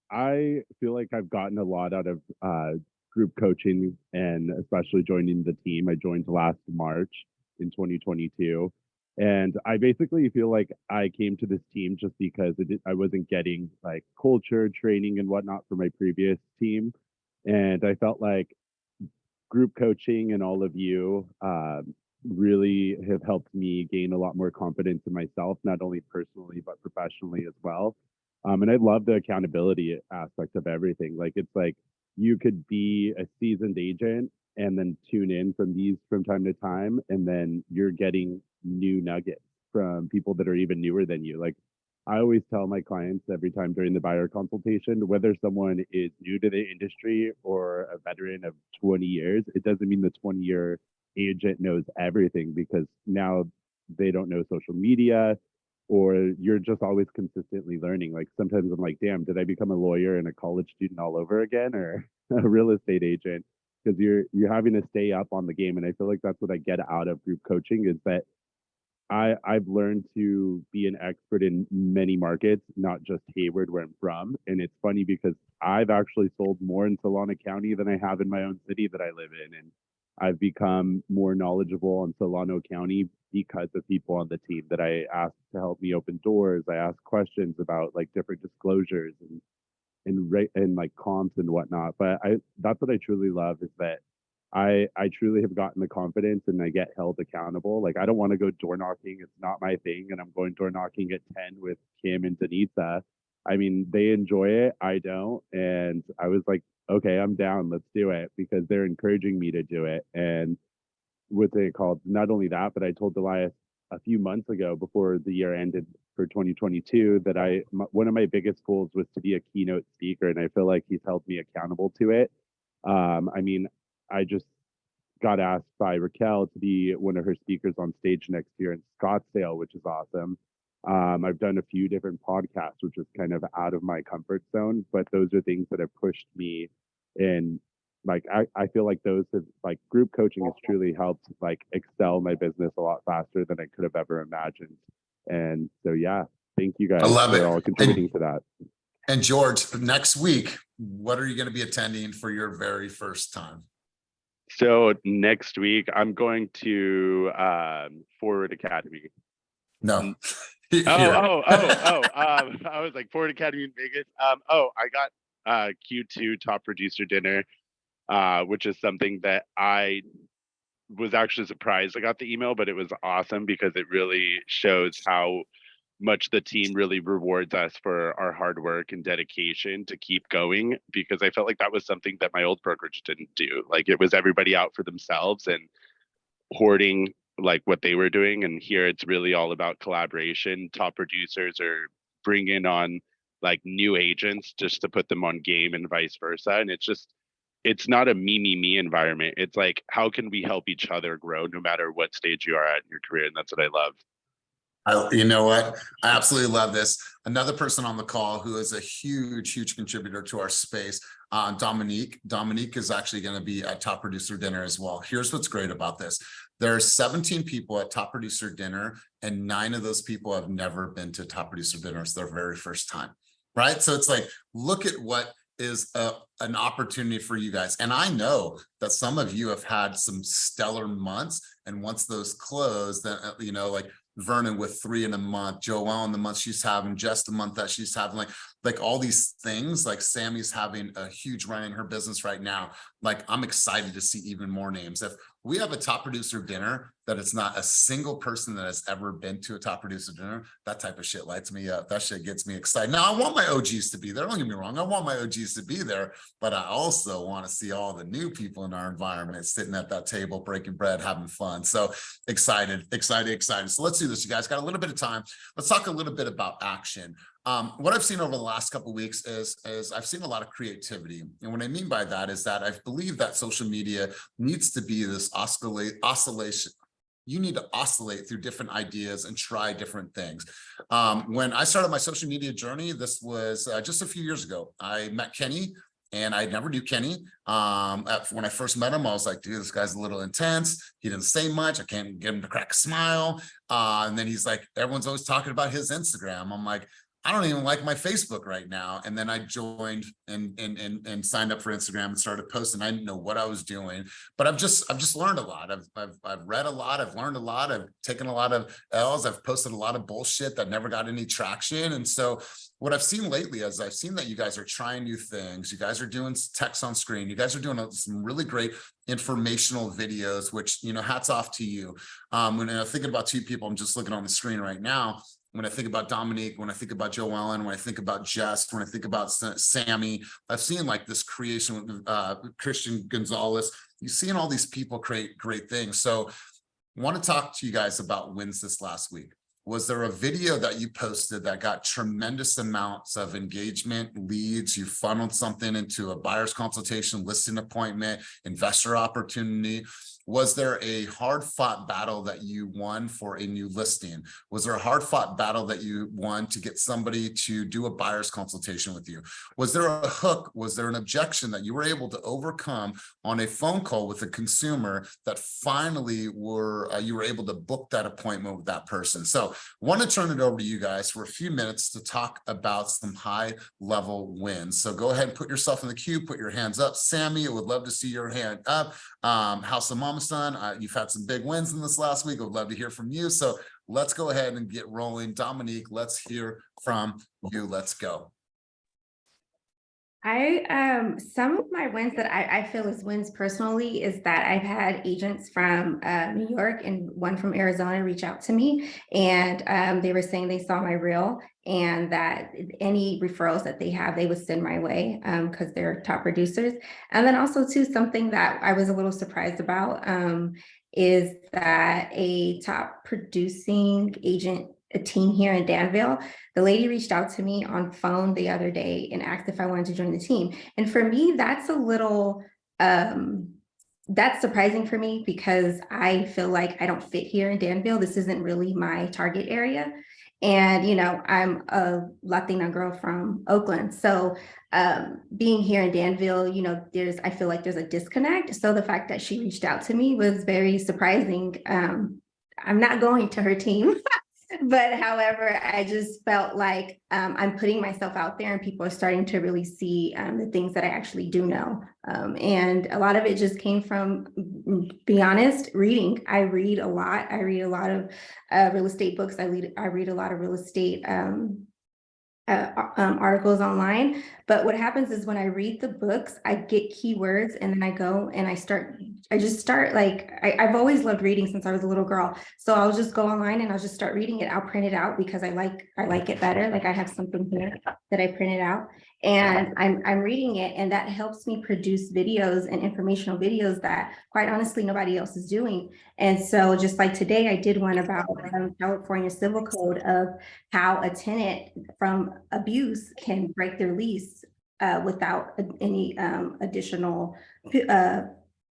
I feel like I've gotten a lot out of group coaching, and especially joining the team. I joined last March in 2022. And I basically feel like I came to this team just because I wasn't getting like culture training and whatnot for my previous team. And I felt like group coaching and all of you really have helped me gain a lot more confidence in myself, not only personally, but professionally as well. And I love the accountability aspect of everything. Like, it's like you could be a seasoned agent and then tune in from time to time, and then you're getting new nuggets from people that are even newer than you. Like, I always tell my clients every time during the buyer consultation, whether someone is new to the industry or a veteran of 20 years, it doesn't mean the 20-year agent knows everything, because now they don't know social media, or you're just always consistently learning. Like, sometimes I'm like, damn, did I become a lawyer and a college student all over again, or a real estate agent? Because you're having to stay up on the game. And I feel like that's what I get out of group coaching, is that I've learned to be an expert in many markets, not just Hayward, where I'm from. And it's funny because I've actually sold more in Solano County than I have in my own city that I live in. And I've become more knowledgeable on Solano County because of people on the team that I asked to help me open doors. I asked questions about like different disclosures and like comps and whatnot. But that's what I truly love, is that I truly have gotten the confidence and I get held accountable. Like, I don't want to go door knocking. It's not my thing. And I'm going door knocking at 10 with Kim and Denisa. I mean, they enjoy it. I don't. And I was like, okay, I'm down. Let's do it, because they're encouraging me to do it. And what they called, not only that, but I told Elias a few months ago before the year ended for 2022 that one of my biggest goals was to be a keynote speaker. And I feel like he's held me accountable to it. I mean, I just got asked by Raquel to be one of her speakers on stage next year in Scottsdale, which is awesome. I've done a few different podcasts, which is kind of out of my comfort zone, but those are things that have pushed me in. Like, I feel like those have, like, group coaching has truly helped like excel my business a lot faster than I could have ever imagined. And so, yeah, thank you guys for all contributing to that. And George, next week, what are you going to be attending for your very first time? So next week, I'm going to Forward Academy. No. I was like, Forward Academy in Vegas. I got Q2 top producer dinner, which is something that I was actually surprised I got the email, but it was awesome because it really shows how much the team really rewards us for our hard work and dedication to keep going, because I felt like that was something that my old brokerage didn't do. Like, it was everybody out for themselves and hoarding like what they were doing. And here it's really all about collaboration. Top producers are bringing on like new agents just to put them on game and vice versa. And it's not a me environment. It's like, how can we help each other grow no matter what stage you are at in your career? And that's what I love. You know what? I absolutely love this. Another person on the call who is a huge contributor to our space, Dominique. Dominique is actually going to be at Top Producer Dinner as well. Here's what's great about this. There are 17 people at Top Producer Dinner, and 9 of those people have never been to Top Producer Dinner. It's their very first time, right? So it's like, look at what is an opportunity for you guys. And I know that some of you have had some stellar months, and once those close, then, you know, like Vernon with 3 in a month, Joelle in the month she's having, just the month that she's having, like like all these things, like Sammy's having a huge run in her business right now. Like, I'm excited to see even more names. If we have a top producer dinner that it's not a single person that has ever been to a top producer dinner, that type of shit lights me up. That shit gets me excited. Now, I want my OGs to be there. Don't get me wrong. I want my OGs to be there, but I also want to see all the new people in our environment sitting at that table, breaking bread, having fun. So excited. So let's do this, you guys. Got a little bit of time. Let's talk a little bit about action. What I've seen over the last couple of weeks is I've seen a lot of creativity. And what I mean by that is that I believe that social media needs to be this oscillation. You need to oscillate through different ideas and try different things. When I started my social media journey, this was just a few years ago. I met Kenny, and I never knew Kenny. When I first met him, I was like, dude, this guy's a little intense. He didn't say much. I can't get him to crack a smile. And then he's like, everyone's always talking about his Instagram. I'm like, I don't even like my Facebook right now. And then I joined and signed up for Instagram and started posting. I didn't know what I was doing, but I've just learned a lot. I've read a lot. I've learned a lot. I've taken a lot of L's. I've posted a lot of bullshit that never got any traction. And so what I've seen lately is I've seen that you guys are trying new things. You guys are doing text on screen. You guys are doing some really great informational videos, which, you know, hats off to you. When I'm thinking about two people, I'm just looking on the screen right now. When I think about Dominique, when I think about Joellen, when I think about Jess, when I think about Sammy, I've seen like this creation with Christian Gonzalez. You've seen all these people create great things. So I want to talk to you guys about wins this last week. Was there a video that you posted that got tremendous amounts of engagement, leads? You funneled something into a buyer's consultation, listing appointment, investor opportunity? Was there a hard-fought battle that you won for a new listing? Was there a hard-fought battle that you won to get somebody to do a buyer's consultation with you? Was there a hook? Was there an objection that you were able to overcome on a phone call with a consumer that finally you were able to book that appointment with that person? So I want to turn it over to you guys for a few minutes to talk about some high-level wins. So go ahead and put yourself in the queue, put your hands up. Sammy, I would love to see your hand up. House of Mama Son, you've had some big wins in this last week. I would love to hear from you. So let's go ahead and get rolling. Dominique, let's hear from you. Let's go. Some of my wins that I feel is wins personally is that I've had agents from New York and one from Arizona reach out to me, and they were saying they saw my reel and that any referrals that they have, they would send my way because they're top producers. And then also too, something that I was a little surprised about is that a top producing agent, a team here in Danville, the lady reached out to me on phone the other day and asked if I wanted to join the team. And for me, that's a little, that's surprising for me because I feel like I don't fit here in Danville. This isn't really my target area. And, you know, I'm a Latina girl from Oakland. So being here in Danville, you know, I feel like there's a disconnect. So the fact that she reached out to me was very surprising. I'm not going to her team. But however, I just felt like I'm putting myself out there and people are starting to really see the things that I actually do know. And a lot of it just came from, be honest, reading. I read a lot. I read a lot of real estate books. I read a lot of real estate articles online. But what happens is when I read the books, I get keywords and then I go and I just start like, I've always loved reading since I was a little girl. So I'll just go online and I'll just start reading it. I'll print it out because I like it better. Like I have something here that I printed out and I'm reading it, and that helps me produce videos and informational videos that quite honestly, nobody else is doing. And so just like today, I did one about California Civil Code of how a tenant from abuse can break their lease without any additional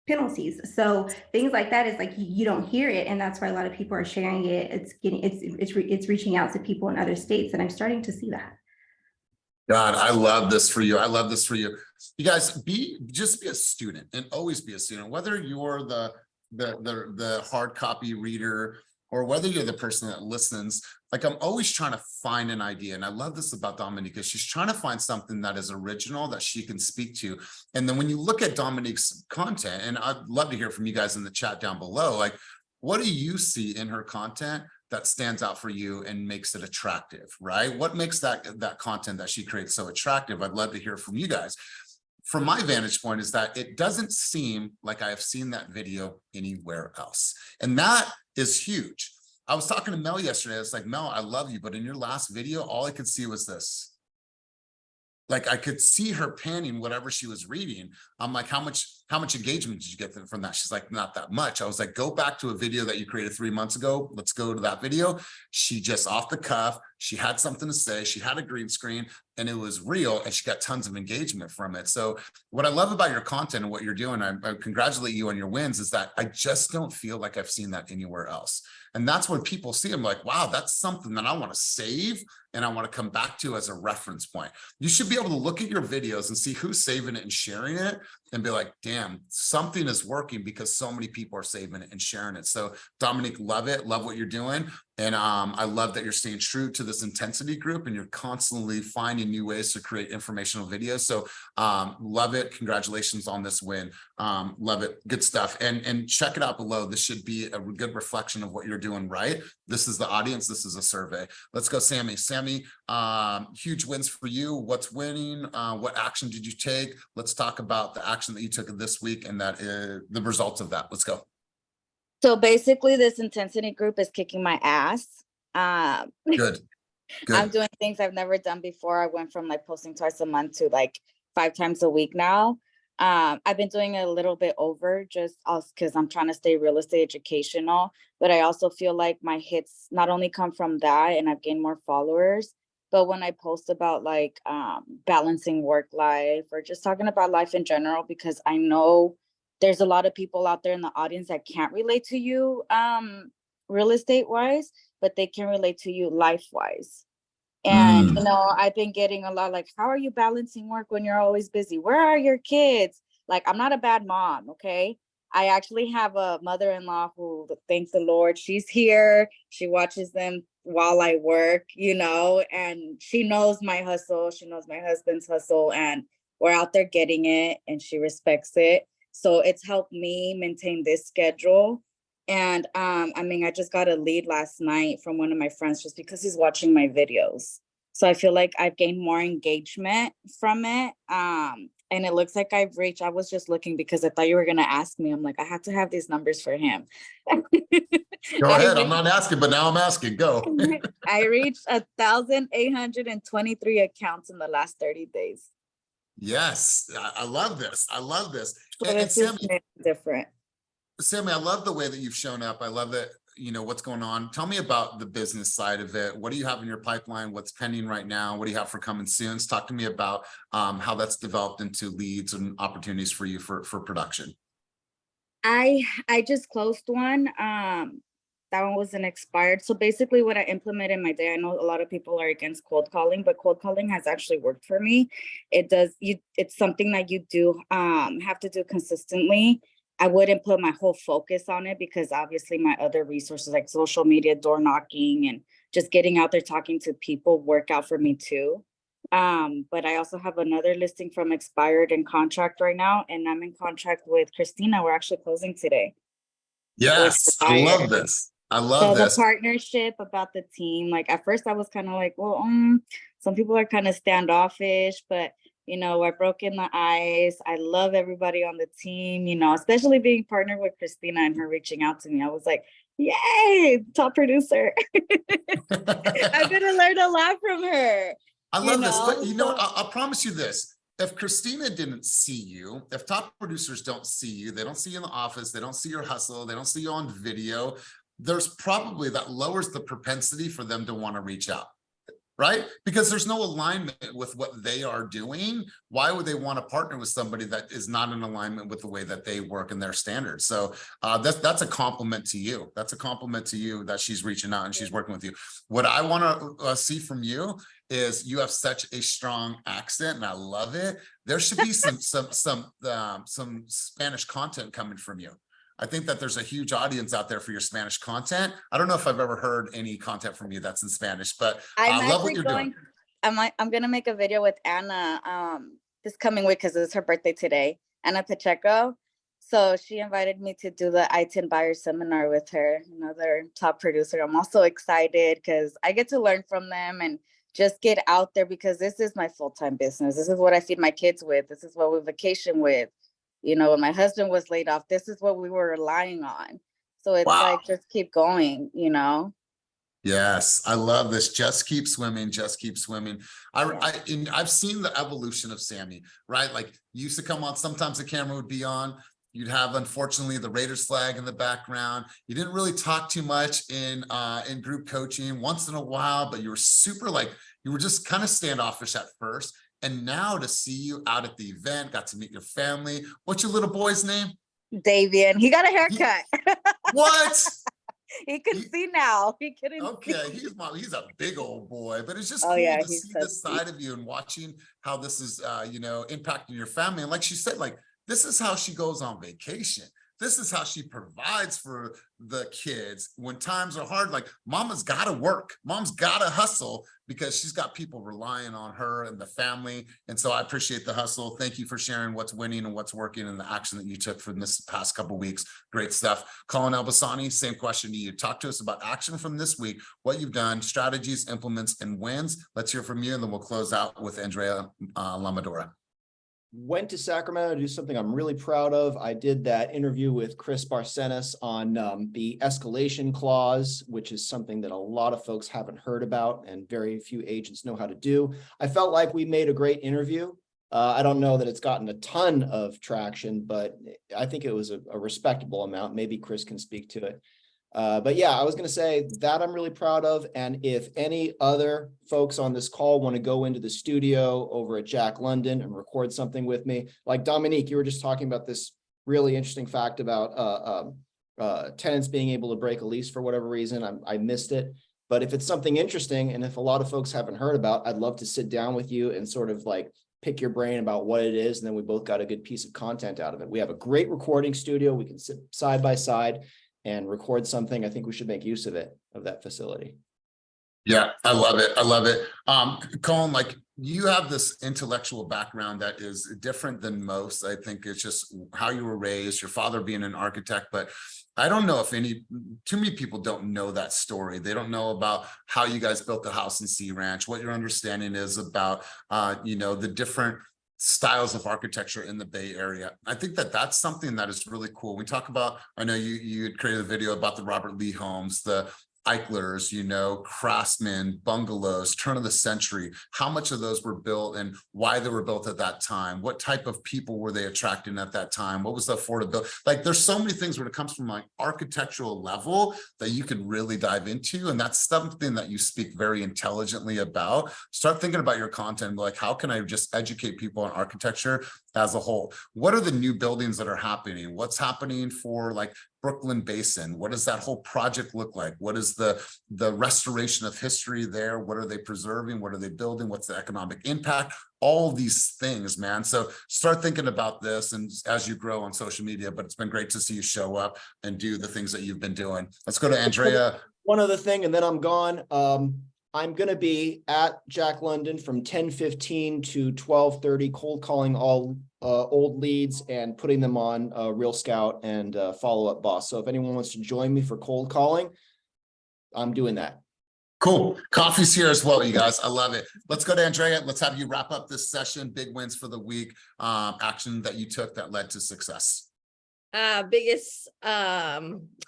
penalties. So things like that is like you don't hear it, and that's why a lot of people are sharing it. It's reaching out to people in other states, and I'm starting to see that. God, I love this for you. I love this for you. You guys just be a student and always be a student, whether you're the hard copy reader or whether you're the person that listens. Like I'm always trying to find an idea. And I love this about Dominique because she's trying to find something that is original that she can speak to. And then when you look at Dominique's content, and I'd love to hear from you guys in the chat down below, like what do you see in her content that stands out for you and makes it attractive, right? What makes that content that she creates so attractive? I'd love to hear from you guys. From my vantage point is that it doesn't seem like I have seen that video anywhere else. And that is huge. I was talking to Mel yesterday. I was like, Mel, I love you, but in your last video, all I could see was this. Like I could see her panning whatever she was reading. I'm like, how much engagement did you get from that? She's like, not that much. I was like, go back to a video that you created 3 months ago. Let's go to that video. She just off the cuff, she had something to say. She had a green screen and it was real and she got tons of engagement from it. So what I love about your content and what you're doing, I congratulate you on your wins, is that I just don't feel like I've seen that anywhere else. And that's when people see them like, wow, that's something that I want to save and I want to come back to as a reference point. You should be able to look at your videos and see who's saving it and sharing it and be like, damn, something is working because so many people are saving it and sharing it. So Dominique, love it. Love what you're doing. And I love that you're staying true to this intensity group and you're constantly finding new ways to create informational videos. So love it. Congratulations on this win. Love it. Good stuff. And check it out below. This should be a good reflection of what you're doing right. This is the audience. This is a survey. Let's go, Sammy. Sammy, huge wins for you. What's winning? What action did you take? Let's talk about the action that you took this week and that the results of that. Let's go. So basically this intensity group is kicking my ass. Good. I'm doing things I've never done before. I went from like posting twice a month to like 5 times a week now. I've been doing it a little bit over just because I'm trying to stay real estate educational, but I also feel like my hits not only come from that and I've gained more followers, but when I post about like balancing work life or just talking about life in general, because I know there's a lot of people out there in the audience that can't relate to you real estate wise, but they can relate to you life wise. And, you know, I've been getting a lot like, how are you balancing work when you're always busy? Where are your kids? Like, I'm not a bad mom. Okay. I actually have a mother-in-law who, thank the Lord, she's here. She watches them while I work, you know, and she knows my hustle. She knows my husband's hustle and we're out there getting it and she respects it. So it's helped me maintain this schedule. And I mean, I just got a lead last night from one of my friends just because he's watching my videos. So I feel like I've gained more engagement from it. And it looks like I've reached, I was just looking because I thought you were going to ask me. I'm like, I have to have these numbers for him. Go ahead. I'm not asking, but now I'm asking. Go. I reached 1,823 accounts in the last 30 days. Yes, I love this. I love this. So And it's Sammy, different. Sammy, I love the way that you've shown up. I love that, you know, what's going on. Tell me about the business side of it. What do you have in your pipeline? What's pending right now? What do you have for coming soon? Talk to me about how that's developed into leads and opportunities for you for production. I just closed one. That one wasn't expired. So basically what I implemented in my day, I know a lot of people are against cold calling, but cold calling has actually worked for me. It's something that you do have to do consistently. I wouldn't put my whole focus on it because obviously my other resources like social media, door knocking, and just getting out there talking to people work out for me too. But I also have another listing from expired in contract right now, and I'm in contract with Christina. We're actually closing today. Yes, I love this. I love this. The partnership about the team, like at first I was kind of like, well, some people are kind of standoffish, but you know, I broke in the ice. I love everybody on the team, you know, especially being partnered with Christina and her reaching out to me. I was like, yay, top producer. I'm gonna learn a lot from her. I love this, but you know what? I'll promise you this. If Christina didn't see you, if top producers don't see you, they don't see you in the office, they don't see your hustle, they don't see you on video, there's probably that lowers the propensity for them to want to reach out, right? Because there's no alignment with what they are doing. Why would they want to partner with somebody that is not in alignment with the way that they work and their standards? So that's a compliment to you. That's a compliment to you that she's reaching out and she's working with you. What I want to see from you is you have such a strong accent and I love it. There should be some Spanish content coming from you. I think that there's a huge audience out there for your Spanish content. I don't know if I've ever heard any content from you that's in Spanish, but I love what you're doing. I'm going to make a video with Anna this coming week because it's her birthday today, Anna Pacheco. So she invited me to do the I-10 buyer seminar with her, another top producer. I'm also excited because I get to learn from them and just get out there, because this is my full-time business. This is what I feed my kids with. This is what we vacation with. You know, when my husband was laid off, this is what we were relying on. So it's Wow. like, just keep going, you know? Yes, I love this. Just keep swimming, just keep swimming. Yeah. And I've seen the evolution of Sammy, right? Like you used to come on, sometimes the camera would be on. You'd have, unfortunately, the Raiders flag in the background. You didn't really talk too much in group coaching once in a while, but you were super you were just kind of standoffish at first. And now to see you out at the event, got to meet your family. What's your little boy's name? Davian, he got a haircut. What? He can see now. He couldn't Okay, see. he's a big old boy, but it's just Oh, cool yeah, to he's see so this sweet. side of you and watching how this is impacting your family. And like she said, like this is how she goes on vacation. This is how she provides for the kids when times are hard. Like mama's got to work, mom's got to hustle because she's got people relying on her and the family. And so I appreciate the hustle. Thank you for sharing what's winning and what's working and the action that you took from this past couple of weeks. Great stuff. Colin Elbasani, same question to you. Talk to us about action from this week, what you've done, strategies, implements, and wins. Let's hear from you, and then we'll close out with Andrea Lamadora. Went to Sacramento to do something I'm really proud of. I did that interview with Chris Barcenas on the Escalation Clause, which is something that a lot of folks haven't heard about and very few agents know how to do. I felt like we made a great interview. I don't know that it's gotten a ton of traction, but I think it was a respectable amount. Maybe Chris can speak to it. But yeah, I was going to say that I'm really proud of. And if any other folks on this call want to go into the studio over at Jack London and record something with me, like Dominique, you were just talking about this really interesting fact about tenants being able to break a lease for whatever reason. I missed it. But if it's something interesting, and if a lot of folks haven't heard about, I'd love to sit down with you and sort of like pick your brain about what it is. And then we both got a good piece of content out of it. We have a great recording studio. We can sit side by side and record something. I think we should make use of it, of that facility. Yeah, I love it. I love it. Colin, like you have this intellectual background that is different than most. I think it's just how you were raised, your father being an architect, but I don't know if too many people don't know that story. They don't know about how you guys built the house in Sea Ranch, what your understanding is about, the different styles of architecture in the Bay Area. I think that that's something that is really cool. We talk about, I know you had created a video about the Robert Lee homes, the Eichlers, Craftsman, bungalows, turn of the century, how much of those were built and why they were built at that time, what type of people were they attracting at that time, what was the affordability, like there's so many things when it comes from like architectural level that you can really dive into, and that's something that you speak very intelligently about. Start thinking about your content, like how can I just educate people on architecture as a whole? What are the new buildings that are happening? What's happening for like Brooklyn Basin? What does that whole project look like? What is the restoration of history there? What are they preserving? What are they building? What's the economic impact? All these things, man. So start thinking about this and as you grow on social media, but it's been great to see you show up and do the things that you've been doing. Let's go to Andrea. One other thing, and then I'm gone. I'm going to be at Jack London from 10:15 to 12:30, cold calling all old leads and putting them on Real Scout and Follow Up Boss. So if anyone wants to join me for cold calling, I'm doing that. Cool. Coffee's here as well, you guys. I love it. Let's go to Andrea. Let's have you wrap up this session. Big wins for the week. Action that you took that led to success. Biggest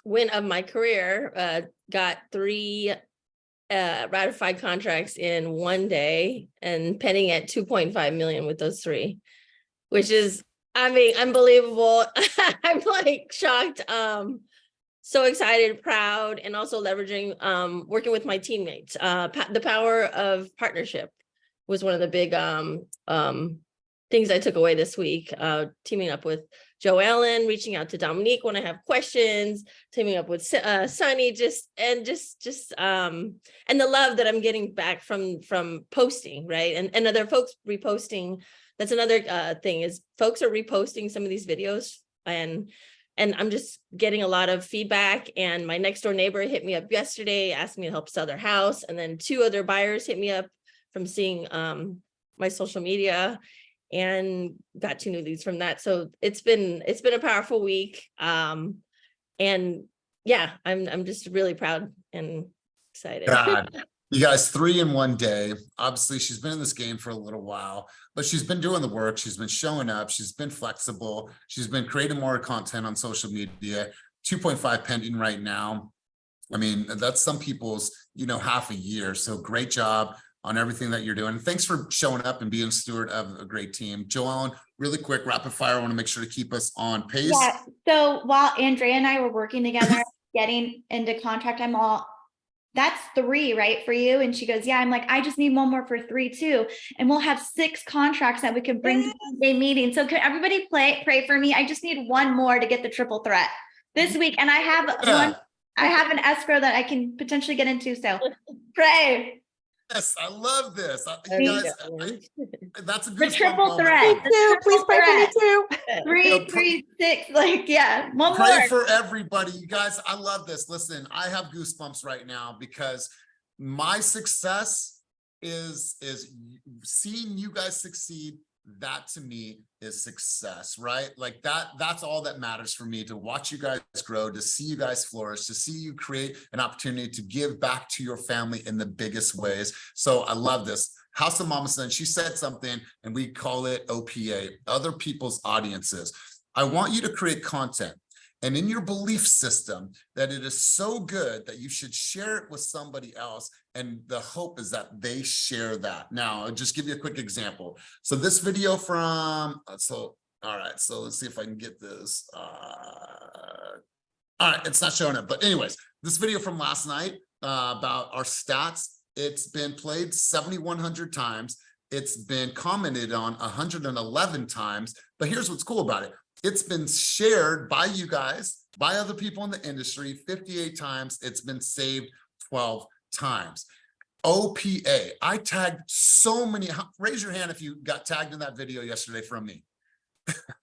win of my career, got 3 ratified contracts in one day and pending at 2.5 million with those 3, which is, unbelievable. I'm like shocked, so excited, proud, and also leveraging, working with my teammates. The power of partnership was one of the big things I took away this week, teaming up with Joe Ellen, reaching out to Dominique when I have questions, teaming up with Sunny, and the love that I'm getting back from posting, right? And other folks reposting. That's another thing, is folks are reposting some of these videos, and I'm just getting a lot of feedback. And my next door neighbor hit me up yesterday, asked me to help sell their house. And then 2 other buyers hit me up from seeing my social media. and got 2 new leads from that. So it's been a powerful week. And yeah, I'm just really proud and excited. God, you guys, 3 in 1 day. Obviously, she's been in this game for a little while, but she's been doing the work. She's been showing up. She's been flexible. She's been creating more content on social media. 2.5 pending right now. I mean, that's some people's, half a year. So great job on everything that you're doing. Thanks for showing up and being a steward of a great team. Joellen, really quick, rapid fire. I want to make sure to keep us on pace. Yeah. So while Andrea and I were working together, getting into contract, that's 3, right, for you? And she goes, yeah. I'm like, I just need one more for 3 too. And we'll have 6 contracts that we can bring to the day meeting. So could everybody pray for me? I just need one more to get the triple threat this week. And I have an escrow that I can potentially get into. So pray. Yes, I love this. That's a good The triple threat. Please pray for me too. 3, 3, 6. Like, yeah, one Pray more. for everybody. You guys, I love this. Listen, I have goosebumps right now because my success is seeing you guys succeed. That to me is success, right? Like that's all that matters for me, to watch you guys grow, to see you guys flourish, to see you create an opportunity to give back to your family in the biggest ways. So I love this. House of Mama Son, she said something, and we call it OPA, other people's audiences. I want you to create content and in your belief system that it is so good that you should share it with somebody else. And the hope is that they share that. Now, I'll just give you a quick example. So this video from, all right, so let's see if I can get this. All right, it's not showing up, but anyways, this video from last night about our stats, it's been played 7,100 times. It's been commented on 111 times, but here's what's cool about it. It's been shared by you guys, by other people in the industry, 58 times. It's been saved 12 times. OPA, I tagged so many. Raise your hand if you got tagged in that video yesterday from me.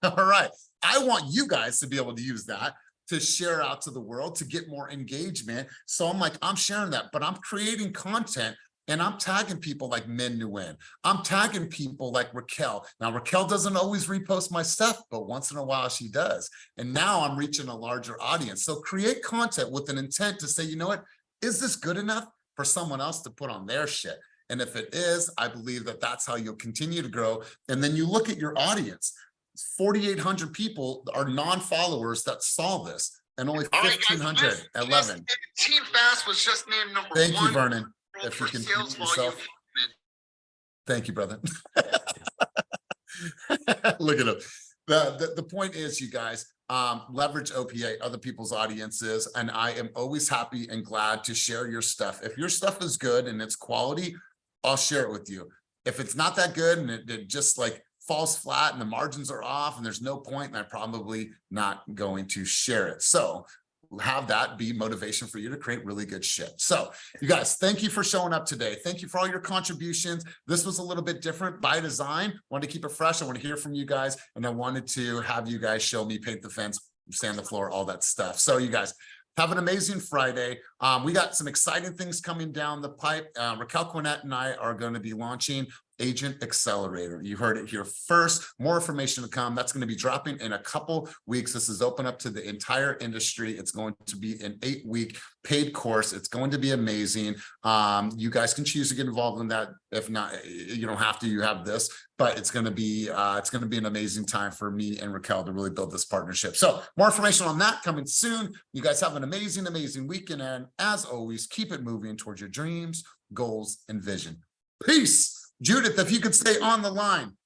All right. I want you guys to be able to use that to share out to the world, to get more engagement. So I'm like, I'm sharing that, but I'm creating content and I'm tagging people like Min Nguyen. I'm tagging people like Raquel. Now, Raquel doesn't always repost my stuff, but once in a while she does. And now I'm reaching a larger audience. So create content with an intent to say, you know what, is this good enough for someone else to put on their shit? And if it is, I believe that that's how you'll continue to grow. And then you look at your audience. 4,800 people are non-followers that saw this, and only 1,511. Team Fast was just named number 1. Thank you, Vernon. If you can mute yourself. Thank you, brother. Look at him. The point is, you guys, leverage OPA, other people's audiences, and I am always happy and glad to share your stuff. If your stuff is good and it's quality, I'll share it with you. If it's not that good and it just like falls flat and the margins are off and there's no point, and I'm probably not going to share it. So have that be motivation for you to create really good shit. So you guys, thank you for showing up today. Thank you for all your contributions. This was a little bit different by design. Wanted to keep it fresh. I want to hear from you guys, and I wanted to have you guys show me paint the fence, sand the floor, all that stuff. So you guys have an amazing Friday. We got some exciting things coming down the pipe. Raquel Quinnett and I are going to be launching Agent Accelerator. You heard it here first. More information to come. That's going to be dropping in a couple weeks. This is open up to the entire industry. It's going to be an 8-week paid course. It's going to be amazing. You guys can choose to get involved in that. If not, you don't have to. You have this, but it's going to be an amazing time for me and Raquel to really build this partnership. So more information on that coming soon. You guys have an amazing, amazing weekend, and as always, keep it moving towards your dreams, goals, and vision. Peace. Judith, if you could stay on the line.